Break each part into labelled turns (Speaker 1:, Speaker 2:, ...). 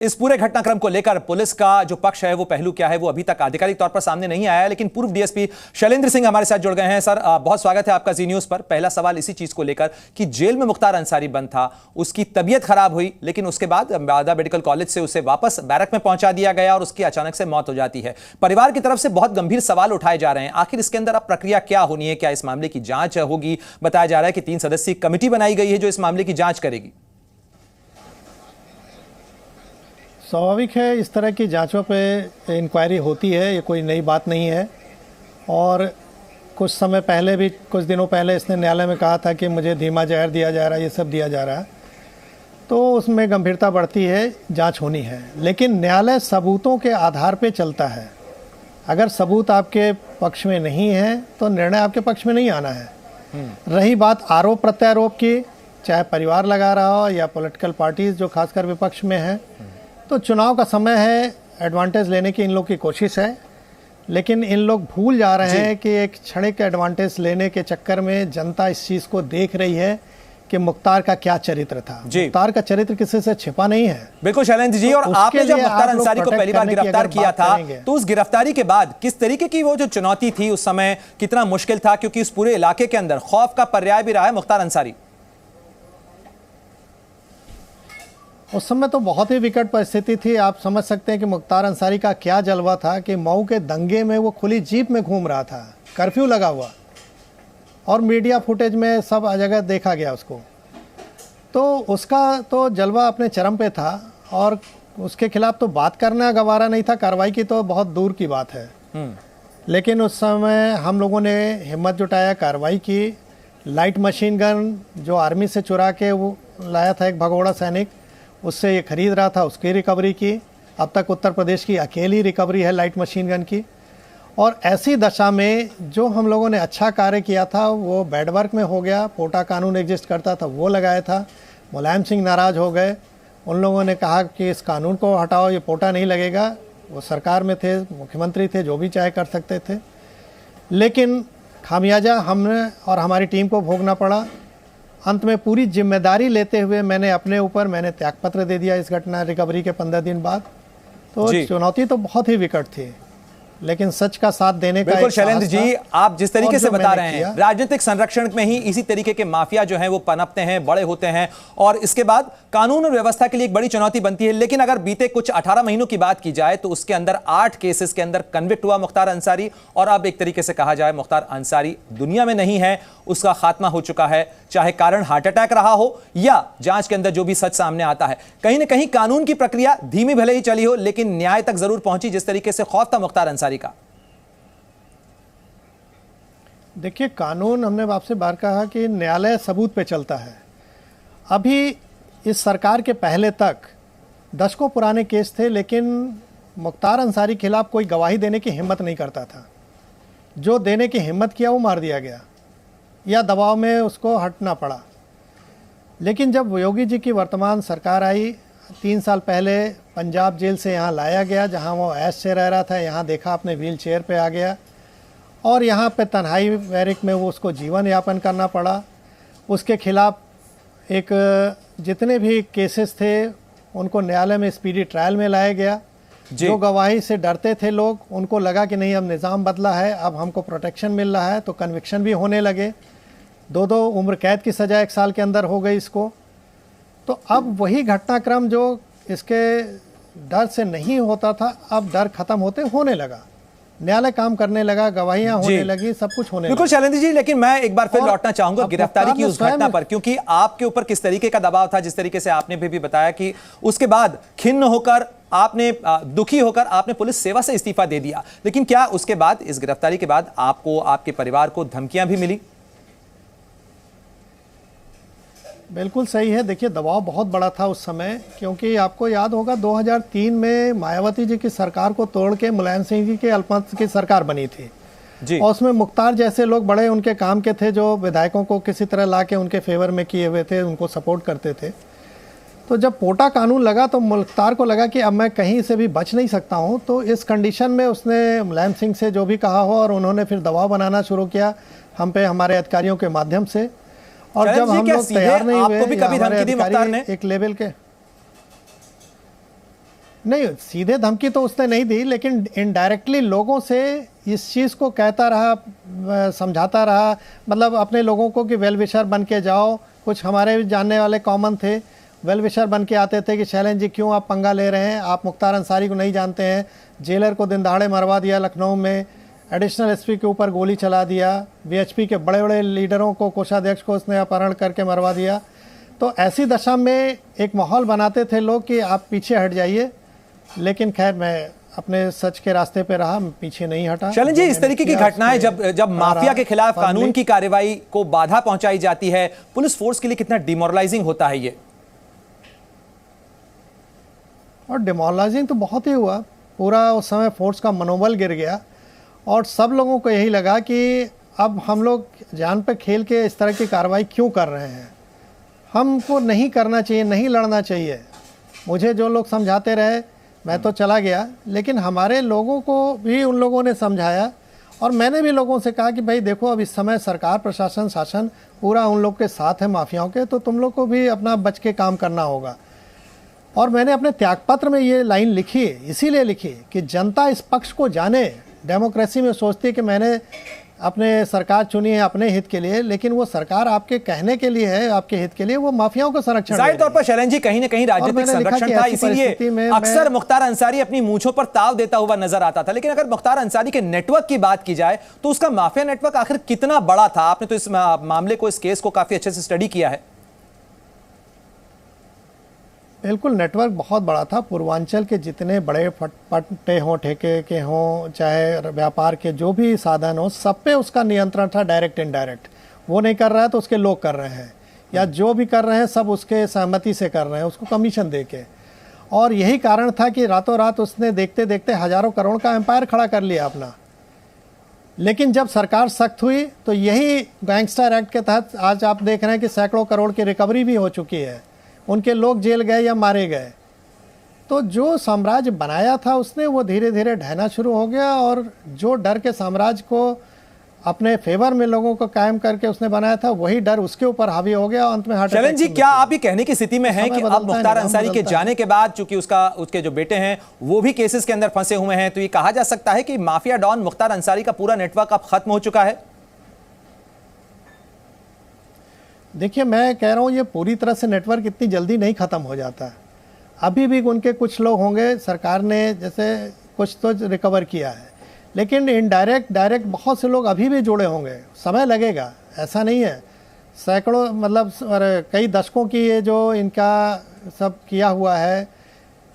Speaker 1: इस पूरे घटनाक्रम को लेकर पुलिस का जो पक्ष है वो पहलू क्या है वो अभी तक आधिकारिक तौर पर सामने नहीं आया है, लेकिन पूर्व डीएसपी शैलेंद्र सिंह हमारे साथ जुड़ गए हैं। सर बहुत स्वागत है आपका जी न्यूज पर। पहला सवाल इसी चीज को लेकर कि जेल में मुख्तार अंसारी बंद था, उसकी तबीयत खराब हुई, लेकिन उसके बाद बादा मेडिकल कॉलेज से उसे वापस बैरक में पहुंचा दिया गया और उसकी अचानक से मौत हो जाती है। परिवार की तरफ से बहुत गंभीर सवाल उठाए जा रहे हैं, आखिर इसके अंदर अब प्रक्रिया क्या होनी है, क्या इस मामले की जांच होगी? बताया जा रहा है कि 3 सदस्यीय कमेटी बनाई गई है जो इस मामले की जांच करेगी।
Speaker 2: स्वाभाविक है, इस तरह की जांचों पे इंक्वायरी होती है, ये कोई नई बात नहीं है। और कुछ समय पहले भी, कुछ दिनों पहले इसने न्यायालय में कहा था कि मुझे धीमा जहर दिया जा रहा है, ये सब दिया जा रहा है, तो उसमें गंभीरता बढ़ती है, जांच होनी है। लेकिन न्यायालय सबूतों के आधार पे चलता है। अगर सबूत आपके पक्ष में नहीं है तो निर्णय आपके पक्ष में नहीं आना है। रही बात आरोप प्रत्यारोप की, चाहे परिवार लगा रहा हो या पॉलिटिकल पार्टीज जो खासकर विपक्ष में है, तो चुनाव का समय है, एडवांटेज लेने की इन लोग की कोशिश है। लेकिन इन लोग भूल जा रहे हैं कि एक क्षणिक एडवांटेज लेने के चक्कर में जनता इस चीज को देख रही है कि मुख्तार का क्या चरित्र था। मुख्तार का चरित्र किसी से छिपा नहीं है।
Speaker 1: बिल्कुल शैलेंद्र जी, और आपने जब मुख्तार अंसारी को पहली बार गिरफ्तार किया था तो उस गिरफ्तारी के बाद किस तरीके की वो जो चुनौती थी उस समय, कितना मुश्किल था? क्योंकि इस पूरे इलाके के अंदर खौफ का पर्याय भी रहा है मुख्तार अंसारी।
Speaker 2: उस समय तो बहुत ही विकट परिस्थिति थी। आप समझ सकते हैं कि मुख्तार अंसारी का क्या जलवा था कि मऊ के दंगे में वो खुली जीप में घूम रहा था, कर्फ्यू लगा हुआ, और मीडिया फुटेज में सब जगह देखा गया उसको। तो उसका तो जलवा अपने चरम पे था और उसके खिलाफ तो बात करना गवारा नहीं था, कार्रवाई की तो बहुत दूर की बात है। लेकिन उस समय हम लोगों ने हिम्मत जुटाया, कार्रवाई की। लाइट मशीन गन जो आर्मी से चुरा के वो लाया था एक भगोड़ा सैनिक, उससे ये खरीद रहा था, उसकी रिकवरी की। अब तक उत्तर प्रदेश की अकेली रिकवरी है लाइट मशीन गन की। और ऐसी दशा में जो हम लोगों ने अच्छा कार्य किया था वो बैड वर्क में हो गया। पोटा कानून एग्जिस्ट करता था, वो लगाया था। मुलायम सिंह नाराज़ हो गए, उन लोगों ने कहा कि इस कानून को हटाओ, ये पोटा नहीं लगेगा। वो सरकार में थे, मुख्यमंत्री थे, जो भी चाहे कर सकते थे। लेकिन खामियाजा हमने और हमारी टीम को भोगना पड़ा। अंत में पूरी जिम्मेदारी लेते हुए मैंने त्यागपत्र दे दिया इस घटना रिकवरी के 15 दिन बाद। तो चुनौती तो बहुत ही विकट थी, लेकिन सच का साथ देने का।
Speaker 1: बिल्कुल शैलेंद्र जी, आप जिस तरीके से बता रहे हैं, राजनीतिक संरक्षण में ही इसी तरीके के माफिया जो हैं वो पनपते हैं, बड़े होते हैं, और इसके बाद कानून और व्यवस्था के लिए एक बड़ी चुनौती बनती है। लेकिन अगर बीते कुछ 18 महीनों की बात की जाए तो उसके अंदर 8 केसेस के अंदर कन्विक्ट हुआ मुख्तार अंसारी, और अब एक तरीके से कहा जाए मुख्तार अंसारी दुनिया में नहीं है, उसका खात्मा हो चुका है। चाहे कारण हार्ट अटैक रहा हो या जांच के अंदर जो भी सच सामने आता है, कहीं ना कहीं कानून की प्रक्रिया धीमी भले ही चली हो लेकिन न्याय तक जरूर पहुंची, जिस तरीके से खौफ था मुख्तार अंसारी का।
Speaker 2: देखिए, कानून, हमने आपसे बार कहा कि न्यायालय सबूत पे चलता है। अभी इस सरकार के पहले तक दशकों पुराने केस थे, लेकिन मुख्तार अंसारी के खिलाफ कोई गवाही देने की हिम्मत नहीं करता था। जो देने की हिम्मत किया वो मार दिया गया या दबाव में उसको हटना पड़ा। लेकिन जब योगी जी की वर्तमान सरकार आई, 3 साल पहले पंजाब जेल से यहाँ लाया गया, जहाँ वो ऐश से रह रहा था, यहाँ देखा अपने व्हील चेयर पर आ गया और यहाँ पे तन्हाई बैरिक में वो उसको जीवन यापन करना पड़ा। उसके खिलाफ एक जितने भी केसेस थे उनको न्यायालय में स्पीडी ट्रायल में लाया गया। जो गवाही से डरते थे लोग, उनको लगा कि नहीं, अब निज़ाम बदला है, अब हमको प्रोटेक्शन मिल रहा है, तो कन्विक्शन भी होने लगे। 2 उम्र कैद की सज़ा 1 साल के अंदर हो गई इसको। तो अब वही घटनाक्रम जो इसके डर से नहीं होता था, अब डर खत्म होने लगा, न्यायालय काम करने लगा, गवाहियां होने लगी, सब कुछ होने लगा।
Speaker 1: बिल्कुल शैलेंद्र जी, लेकिन मैं एक बार फिर लौटना चाहूंगा गिरफ्तारी की उस घटना पर, क्योंकि आपके ऊपर किस तरीके का दबाव था, जिस तरीके से आपने भी बताया कि उसके बाद खिन्न होकर आपने, दुखी होकर आपने पुलिस सेवा से इस्तीफा दे दिया। लेकिन क्या उसके बाद, इस गिरफ्तारी के बाद आपको, आपके परिवार को धमकियां भी मिली?
Speaker 2: बिल्कुल सही है। देखिए, दबाव बहुत बड़ा था उस समय, क्योंकि आपको याद होगा 2003 में मायावती जी की सरकार को तोड़ के मुलायम सिंह जी के अल्पमत की सरकार बनी थी जी। और उसमें मुख्तार जैसे लोग बड़े उनके काम के थे, जो विधायकों को किसी तरह ला के उनके फेवर में किए हुए थे, उनको सपोर्ट करते थे। तो जब पोटा कानून लगा तो मुख्तार को लगा कि अब मैं कहीं से भी बच नहीं सकता हूं। तो इस कंडीशन में उसने मुलायम सिंह से जो भी कहा हो, और उन्होंने फिर दबाव बनाना शुरू किया हम पे, हमारे अधिकारियों के माध्यम से। और जब हम लोग तैयार नहीं हुए,
Speaker 1: आपको भी कभी धमकी दी मुख्तार ने?
Speaker 2: एक लेवल के नहीं, सीधे धमकी तो उसने नहीं दी, लेकिन इनडायरेक्टली लोगों से इस चीज़ को कहता रहा, समझाता रहा, मतलब अपने लोगों को कि वेल विशर बन के जाओ। कुछ हमारे भी जानने वाले कॉमन थे, वेल विशर बन के आते थे कि शैलेंद्र जी क्यों आप पंगा ले रहे हैं, आप मुख्तार अंसारी को नहीं जानते हैं, जेलर को दिन दहाड़े मरवा दिया लखनऊ में, एडिशनल एसपी के ऊपर गोली चला दिया, वीएचपी के बड़े बड़े लीडरों को, कोषाध्यक्ष को उसने अपहरण करके मरवा दिया। तो ऐसी दशा में एक माहौल बनाते थे लोग कि आप पीछे हट जाइए, लेकिन खैर मैं अपने सच के रास्ते पे रहा, पीछे नहीं हटा।
Speaker 1: शैलेंद्र जी, इस तरीके की घटनाएं जब माफिया के खिलाफ कानून की कार्रवाई को बाधा पहुंचाई जाती है, पुलिस फोर्स के लिए कितना डिमोरलाइजिंग होता है ये?
Speaker 2: और डिमोरलाइजिंग तो बहुत ही हुआ, पूरा उस समय फोर्स का मनोबल गिर गया और सब लोगों को यही लगा कि अब हम लोग जान पे खेल के इस तरह की कार्रवाई क्यों कर रहे हैं, हमको नहीं करना चाहिए, नहीं लड़ना चाहिए। मुझे जो लोग समझाते रहे मैं तो चला गया, लेकिन हमारे लोगों को भी उन लोगों ने समझाया और मैंने भी लोगों से कहा कि भाई देखो, अब इस समय सरकार, प्रशासन, शासन पूरा उन लोग के साथ है माफियाओं के, तो तुम लोग को भी अपना बच के काम करना होगा। और मैंने अपने त्यागपत्र में ये लाइन लिखी, इसीलिए लिखी कि जनता इस पक्ष को जाने। डेमोक्रेसी में सोचती है कि मैंने अपने सरकार चुनी है अपने हित के लिए, लेकिन वो सरकार आपके कहने के लिए है, आपके हित के लिए, वो माफियाओं को संरक्षण।
Speaker 1: जाहिर तौर पर शैलेंद्र जी, कहीं ना कहीं राजनीतिक संरक्षण था, इसीलिए अक्सर मुख्तार अंसारी अपनी मूंछों पर ताव देता हुआ नजर आता था। लेकिन अगर मुख्तार अंसारी के नेटवर्क की बात की जाए तो उसका माफिया नेटवर्क आखिर कितना बड़ा था? आपने तो इस मामले को, इस केस को काफी अच्छे से स्टडी किया है।
Speaker 2: बिल्कुल, नेटवर्क बहुत बड़ा था। पूर्वांचल के जितने बड़े पट्टे हों, ठेके के हों, चाहे व्यापार के जो भी साधन हो, सब पे उसका नियंत्रण था, डायरेक्ट इनडायरेक्ट। वो नहीं कर रहा है तो उसके लोग कर रहे हैं, या जो भी कर रहे हैं सब उसके सहमति से कर रहे हैं, उसको कमीशन दे के। और यही कारण था कि रातों रात उसने देखते देखते हज़ारों करोड़ का एम्पायर खड़ा कर लिया अपना। लेकिन जब सरकार सख्त हुई तो यही गैंगस्टर एक्ट के तहत आज आप देख रहे हैं कि सैकड़ों करोड़ की रिकवरी भी हो चुकी है, उनके लोग जेल गए या मारे गए। तो जो साम्राज्य बनाया था उसने, वो धीरे धीरे ढहना शुरू हो गया, और जो डर के साम्राज्य को अपने फेवर में लोगों को कायम करके उसने बनाया था, वही डर उसके ऊपर हावी हो गया और अंत में हार्ट अटैक।
Speaker 1: शैलेंद्र जी, क्या आप ये कहने की स्थिति में हैं कि अब मुख्तार अंसारी के जाने के बाद, चूंकि उसके जो बेटे हैं वो भी केसेस के अंदर फंसे हुए हैं, तो ये कहा जा सकता है कि माफिया डॉन मुख्तार अंसारी का पूरा नेटवर्क अब खत्म हो चुका है?
Speaker 2: देखिए, मैं कह रहा हूँ ये पूरी तरह से नेटवर्क इतनी जल्दी नहीं ख़त्म हो जाता। अभी भी उनके कुछ लोग होंगे, सरकार ने जैसे कुछ तो रिकवर किया है, लेकिन इनडायरेक्ट डायरेक्ट बहुत से लोग अभी भी जुड़े होंगे, समय लगेगा, ऐसा नहीं है। सैकड़ों, मतलब कई दशकों की ये जो इनका सब किया हुआ है,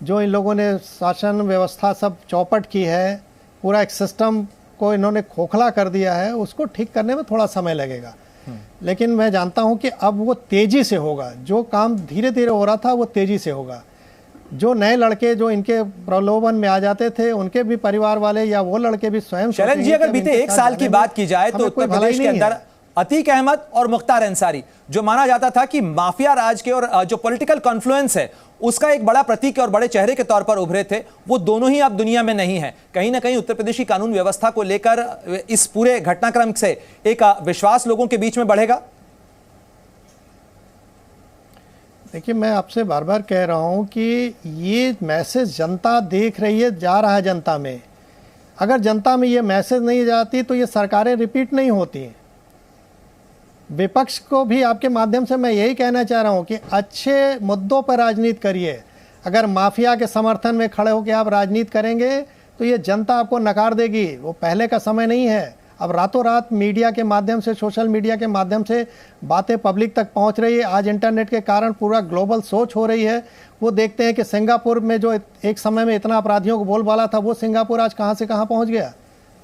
Speaker 2: जो इन लोगों ने शासन व्यवस्था सब चौपट की है, पूरा एक सिस्टम को इन्होंने खोखला कर दिया है, उसको ठीक करने में थोड़ा समय लगेगा। लेकिन मैं जानता हूं कि अब वो तेजी से होगा। जो काम धीरे धीरे हो रहा था वो तेजी से होगा। जो नए लड़के जो इनके प्रलोभन में आ जाते थे, उनके भी परिवार वाले या वो लड़के भी स्वयं।
Speaker 1: शैलेंद्र जी, अगर बीते एक साल की बात की जाए तो उत्तर प्रदेश के अंदर अतीक अहमद और मुख्तार अंसारी, जो माना जाता था कि माफिया राज के और जो पॉलिटिकल कॉन्फ्लुएंस है उसका एक बड़ा प्रतीक और बड़े चेहरे के तौर पर उभरे थे, वो दोनों ही अब दुनिया में नहीं है। कहीं ना कहीं उत्तर प्रदेश की कानून व्यवस्था को लेकर इस पूरे घटनाक्रम से एक विश्वास लोगों के बीच में बढ़ेगा।
Speaker 2: देखिए, मैं आपसे बार बार कह रहा हूं कि ये मैसेज जनता देख रही है, जा रहा है जनता में। अगर जनता में ये मैसेज नहीं जाती तो ये सरकारें रिपीट नहीं होती। विपक्ष को भी आपके माध्यम से मैं यही कहना चाह रहा हूं कि अच्छे मुद्दों पर राजनीति करिए। अगर माफिया के समर्थन में खड़े होकर आप राजनीति करेंगे तो ये जनता आपको नकार देगी। वो पहले का समय नहीं है। अब रातों रात मीडिया के माध्यम से, सोशल मीडिया के माध्यम से बातें पब्लिक तक पहुंच रही है। आज इंटरनेट के कारण पूरा ग्लोबल सोच हो रही है। वो देखते हैं कि सिंगापुर में जो एक समय में इतना अपराधियों को बोलबाला था, वो सिंगापुर आज कहां से कहां पहुंच गया।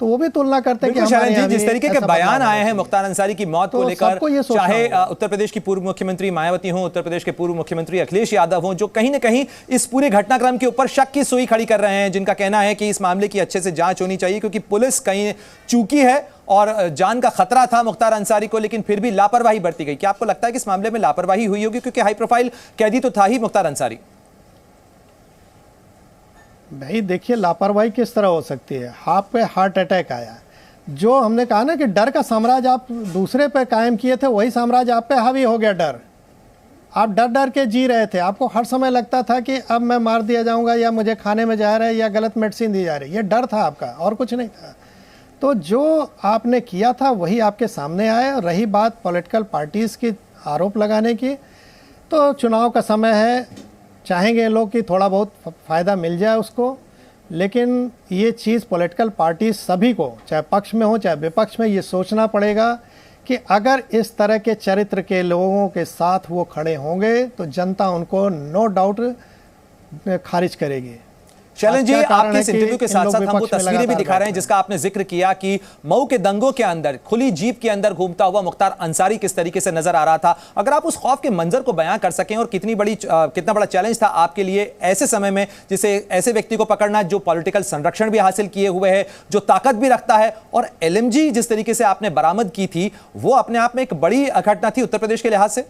Speaker 2: तो वो भी तुलना करते हैं कि
Speaker 1: शैलेंद्र जी, जिस तरीके के बयान आए हैं मुख्तार अंसारी की मौत को लेकर, चाहे उत्तर प्रदेश की पूर्व मुख्यमंत्री मायावती हो, उत्तर प्रदेश के पूर्व मुख्यमंत्री अखिलेश यादव हो, जो कहीं ना कहीं इस पूरे घटनाक्रम के ऊपर शक की सुई खड़ी कर रहे हैं, जिनका कहना है कि इस मामले की अच्छे से जांच होनी चाहिए क्योंकि पुलिस कहीं चूकी है और जान का खतरा था मुख्तार अंसारी को, लेकिन फिर भी लापरवाही बरती गई। क्या आपको लगता है कि इस मामले में लापरवाही हुई होगी, क्योंकि हाई प्रोफाइल कैदी तो था ही मुख्तार अंसारी?
Speaker 2: भाई देखिए, लापरवाही किस तरह हो सकती है? आप पे हार्ट अटैक आया, जो हमने कहा ना कि डर का साम्राज्य आप दूसरे पे कायम किए थे, वही साम्राज्य आप पे हावी हो गया। डर आप डर डर के जी रहे थे, आपको हर समय लगता था कि अब मैं मार दिया जाऊंगा या मुझे खाने में जा रहा है या गलत मेडिसिन दी जा रही है, ये डर था आपका और कुछ नहीं था। तो जो आपने किया था वही आपके सामने आया। और रही बात पॉलिटिकल पार्टीज़ की आरोप लगाने की, तो चुनाव का समय है, चाहेंगे लोग कि थोड़ा बहुत फ़ायदा मिल जाए उसको, लेकिन ये चीज़ पॉलिटिकल पार्टी सभी को, चाहे पक्ष में हो चाहे विपक्ष में, ये सोचना पड़ेगा कि अगर इस तरह के चरित्र के लोगों के साथ वो खड़े होंगे तो जनता उनको नो डाउट खारिज करेगी।
Speaker 1: शैलेंद्र जी, आपके इस इंटरव्यू के साथ साथ हम वो तस्वीरें भी दिखा रहे हैं जिसका आपने जिक्र किया कि मऊ के दंगों के अंदर खुली जीप के अंदर घूमता हुआ मुख्तार अंसारी किस तरीके से नजर आ रहा था। अगर आप उस खौफ के मंजर को बयां कर सकें और कितना बड़ा चैलेंज था आपके लिए ऐसे समय में, जिसे ऐसे व्यक्ति को पकड़ना जो पॉलिटिकल संरक्षण भी हासिल किए हुए है, जो ताकत भी रखता है, और LMG जिस तरीके से आपने बरामद की थी वो अपने आप में एक बड़ी घटना थी उत्तर प्रदेश के लिहाज से।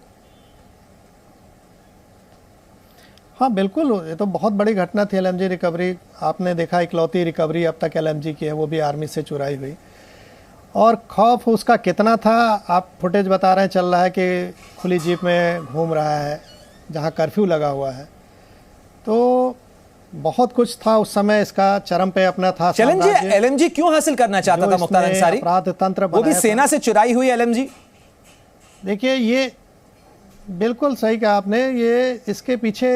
Speaker 2: हाँ बिल्कुल, ये तो बहुत बड़ी घटना थी LMG रिकवरी। आपने देखा इकलौती रिकवरी अब तक LMG की है, वो भी आर्मी से चुराई हुई। और खौफ उसका कितना था, आप फुटेज बता रहे हैं, चल रहा है कि खुली जीप में घूम रहा है जहाँ कर्फ्यू लगा हुआ है। तो बहुत कुछ था उस समय, इसका चरम पे अपना था।
Speaker 1: LMG क्यों हासिल करना चाहता था मुख्तार अंसारी?
Speaker 2: अपराध तंत्र,
Speaker 1: वो भी सेना से चुराई हुई LMG।
Speaker 2: देखिए, ये बिल्कुल सही कहा आपने। ये इसके पीछे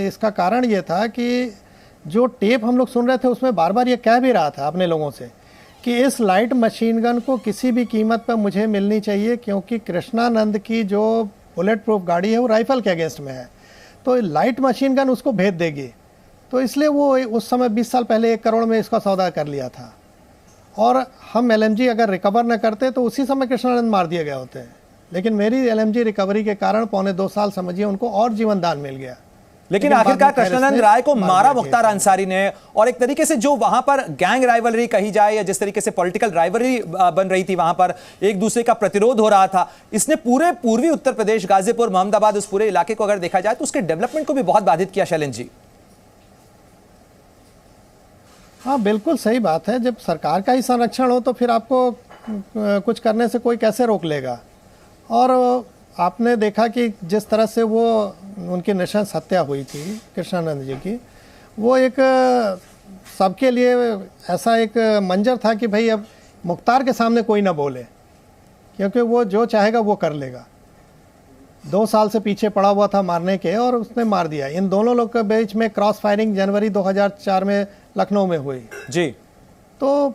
Speaker 2: इसका कारण ये था कि जो टेप हम लोग सुन रहे थे उसमें बार बार ये कह भी रहा था अपने लोगों से कि इस लाइट मशीन गन को किसी भी कीमत पर मुझे मिलनी चाहिए, क्योंकि कृष्णानंद की जो बुलेट प्रूफ गाड़ी है वो राइफल के अगेंस्ट में है, तो लाइट मशीन गन उसको भेज देगी। तो इसलिए वो उस समय 20 साल पहले 1 करोड़ में इसका सौदा कर लिया था। और हम LMG अगर रिकवर न करते तो उसी समय कृष्णानंद मार दिए गए होते हैं। लेकिन मेरी LMG रिकवरी के कारण 1.25 साल समझिए उनको और जीवन दान मिल गया।
Speaker 1: लेकिन आखिरकार कृष्णानंद राय को मारा मुख्तार अंसारी ने, और एक तरीके से जो वहां पर गैंग राइवलरी कही जाए या जिस तरीके से पॉलिटिकल राइवलरी बन रही थी, वहां पर एक दूसरे का प्रतिरोध हो रहा था, इसने पूरे पूर्वी उत्तर प्रदेश, गाजीपुर, मोहम्मदाबाद, उस पूरे इलाके को अगर देखा जाए तो उसके डेवलपमेंट को भी बहुत बाधित किया। शैलेंद्र जी,
Speaker 2: हाँ बिल्कुल सही बात है। जब सरकार का ही संरक्षण हो तो फिर आपको कुछ करने से कोई कैसे रोक लेगा। और आपने देखा कि जिस तरह से वो उनकी नृशंस हत्या हुई थी कृष्णानंद जी की, वो एक सबके लिए ऐसा एक मंजर था कि भाई अब मुख्तार के सामने कोई ना बोले, क्योंकि वो जो चाहेगा वो कर लेगा। 2 साल से पीछे पड़ा हुआ था मारने के, और उसने मार दिया। इन दोनों लोग के बीच में क्रॉस फायरिंग जनवरी 2004 में लखनऊ में हुई
Speaker 1: जी।
Speaker 2: तो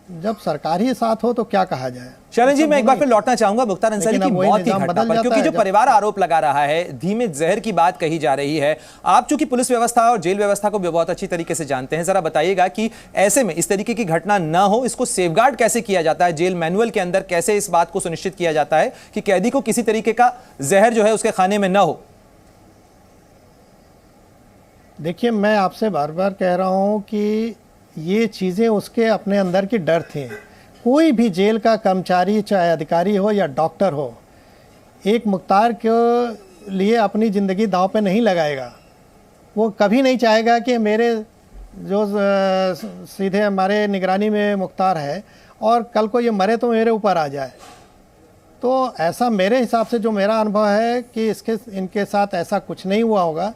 Speaker 2: जब सरकार ही साथ हो तो क्या कहा जाए।
Speaker 1: शैलेंद्र जी, मैं एक बार फिर लौटना चाहूंगा मुख्तार अंसारी की मौत की घटना पर, क्योंकि जो परिवार आरोप लगा रहा है, धीमे जहर की बात कही जा रही है। आप चूंकि पुलिस व्यवस्था और जेल व्यवस्था को भी बहुत अच्छी तरीके से जानते हैं, जरा बताइएगा कि ऐसे में इस तरीके की घटना ना हो, इसको सेफगार्ड कैसे किया जाता है, जेल मैनुअल के अंदर कैसे इस बात को सुनिश्चित किया जाता है कि कैदी को किसी तरीके का जहर जो है उसके खाने में ना हो?
Speaker 2: देखिए, मैं आपसे बार बार कह रहा हूं कि ये चीज़ें उसके अपने अंदर की डर थी। कोई भी जेल का कर्मचारी, चाहे अधिकारी हो या डॉक्टर हो, एक मुख्तार के लिए अपनी ज़िंदगी दांव पे नहीं लगाएगा। वो कभी नहीं चाहेगा कि मेरे जो सीधे हमारे निगरानी में मुख्तार है और कल को ये मरे तो मेरे ऊपर आ जाए। तो ऐसा मेरे हिसाब से जो मेरा अनुभव है कि इनके साथ ऐसा कुछ नहीं हुआ होगा,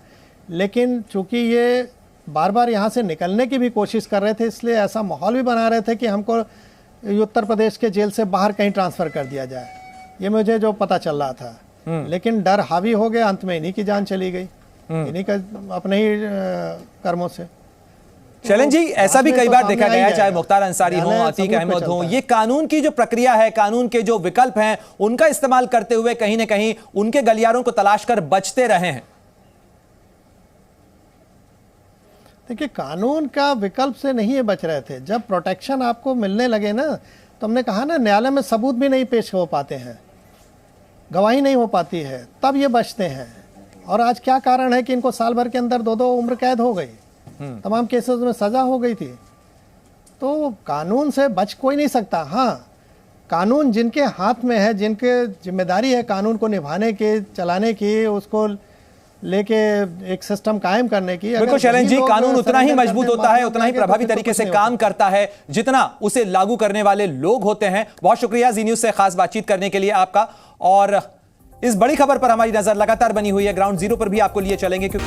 Speaker 2: लेकिन चूँकि ये बार बार यहाँ से निकलने की भी कोशिश कर रहे थे, इसलिए ऐसा माहौल भी बना रहे थे कि हमको उत्तर प्रदेश के जेल से बाहर कहीं ट्रांसफ़र कर दिया जाए। ये मुझे जो पता चल रहा था, लेकिन डर हावी हो गया, अंत में इन्हीं की जान चली गई, इन्हीं का अपने ही कर्मों से।
Speaker 1: शैलेंद्र जी, ऐसा भी कई बार देखा गया है, चाहे मुख्तार अंसारी हो, अतीक अहमद हो, ये कानून की जो प्रक्रिया है, कानून के जो विकल्प हैं, उनका इस्तेमाल करते हुए कहीं ना कहीं उनके गलियारों को तलाश कर बचते रहे हैं।
Speaker 2: देखिए, कानून का विकल्प से नहीं ये बच रहे थे। जब प्रोटेक्शन आपको मिलने लगे ना, तो हमने कहा ना, न्यायालय में सबूत भी नहीं पेश हो पाते हैं, गवाही नहीं हो पाती है, तब ये बचते हैं। और आज क्या कारण है कि इनको साल भर के अंदर 2-2 उम्र कैद हो गई, तमाम केसेस में सजा हो गई थी। तो कानून से बच कोई नहीं सकता। हाँ, कानून जिनके हाथ में है, जिनके जिम्मेदारी है कानून को निभाने की, चलाने की, उसको लेके एक सिस्टम कायम करने की।
Speaker 1: बिल्कुल शैलेंद्र जी, कानून उतना ही मजबूत होता है, उतना ही प्रभावी तरीके से काम करता है जितना उसे लागू करने वाले लोग होते हैं। बहुत शुक्रिया जी न्यूज़ से खास बातचीत करने के लिए आपका। और इस बड़ी खबर पर हमारी नजर लगातार बनी हुई है। ग्राउंड जीरो पर भी आपको लिए चलेंगे क्योंकि